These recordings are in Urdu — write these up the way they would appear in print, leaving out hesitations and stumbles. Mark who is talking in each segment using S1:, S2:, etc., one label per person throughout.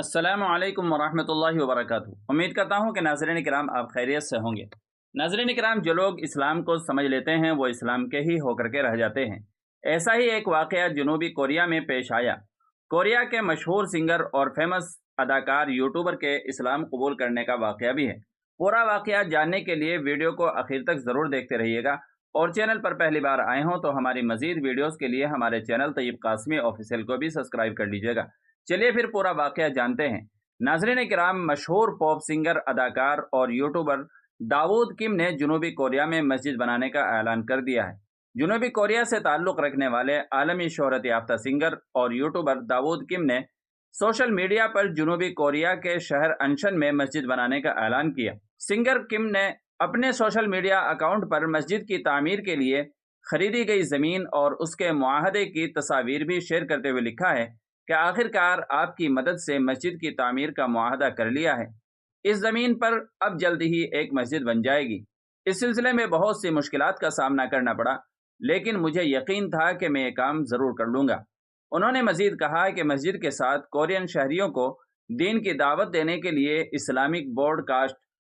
S1: السلام علیکم ورحمۃ اللہ وبرکاتہ۔ امید کرتا ہوں کہ ناظرین کرام آپ خیریت سے ہوں گے۔ ناظرین کرام، جو لوگ اسلام کو سمجھ لیتے ہیں وہ اسلام کے ہی ہو کر کے رہ جاتے ہیں۔ ایسا ہی ایک واقعہ جنوبی کوریا میں پیش آیا۔ کوریا کے مشہور سنگر اور فیمس اداکار یوٹیوبر کے اسلام قبول کرنے کا واقعہ بھی ہے۔ پورا واقعہ جاننے کے لیے ویڈیو کو آخر تک ضرور دیکھتے رہیے گا، اور چینل پر پہلی بار آئے ہوں تو ہماری مزید ویڈیوز کے لیے ہمارے چینل طیب قاسمی آفیشیل کو بھی سبسکرائب کر لیجیے گا۔ چلیے پھر پورا واقعہ جانتے ہیں۔ ناظرین کرام، مشہور پاپ سنگر، اداکار اور یوٹیوبر داؤد کم نے جنوبی کوریا میں مسجد بنانے کا اعلان کر دیا ہے۔ جنوبی کوریا سے تعلق رکھنے والے عالمی شہرت یافتہ سنگر اور یوٹیوبر داؤد کم نے سوشل میڈیا پر جنوبی کوریا کے شہر انشن میں مسجد بنانے کا اعلان کیا۔ سنگر کم نے اپنے سوشل میڈیا اکاؤنٹ پر مسجد کی تعمیر کے لیے خریدی گئی زمین اور اس کے معاہدے کی تصاویر بھی شیئر کرتے ہوئے لکھا ہے کہ آخر کار آپ کی مدد سے مسجد کی تعمیر کا معاہدہ کر لیا ہے۔ اس زمین پر اب جلد ہی ایک مسجد بن جائے گی۔ اس سلسلے میں بہت سی مشکلات کا سامنا کرنا پڑا، لیکن مجھے یقین تھا کہ میں یہ کام ضرور کر لوں گا۔ انہوں نے مزید کہا کہ مسجد کے ساتھ کورین شہریوں کو دین کی دعوت دینے کے لیے اسلامک براڈ کاسٹ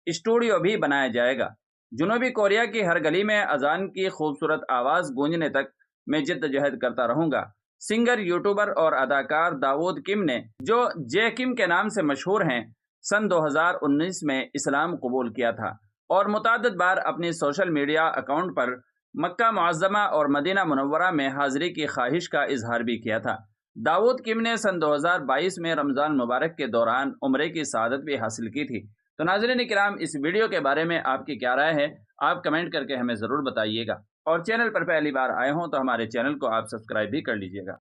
S1: اسٹوڈیو بھی بنایا جائے گا۔ جنوبی کوریا کی ہر گلی میں اذان کی خوبصورت آواز گونجنے تک میں جدوجہد کرتا رہوں گا۔ سنگر، یوٹیوبر اور اداکار داؤد کم نے، جو جے کم کے نام سے مشہور ہیں، سن 2019 میں اسلام قبول کیا تھا اور متعدد بار اپنی سوشل میڈیا اکاؤنٹ پر مکہ معظمہ اور مدینہ منورہ میں حاضری کی خواہش کا اظہار بھی کیا تھا۔ داؤد کم نے سن 2022 میں رمضان مبارک کے دوران عمرے کی سعادت بھی حاصل کی تھی۔ تو ناظرین کرام، اس ویڈیو کے بارے میں آپ کی کیا رائے ہے؟ آپ کمنٹ کر کے ہمیں ضرور بتائیے گا، اور چینل پر پہلی بار آئے ہوں تو ہمارے چینل کو آپ سبسکرائب بھی کر لیجیے گا۔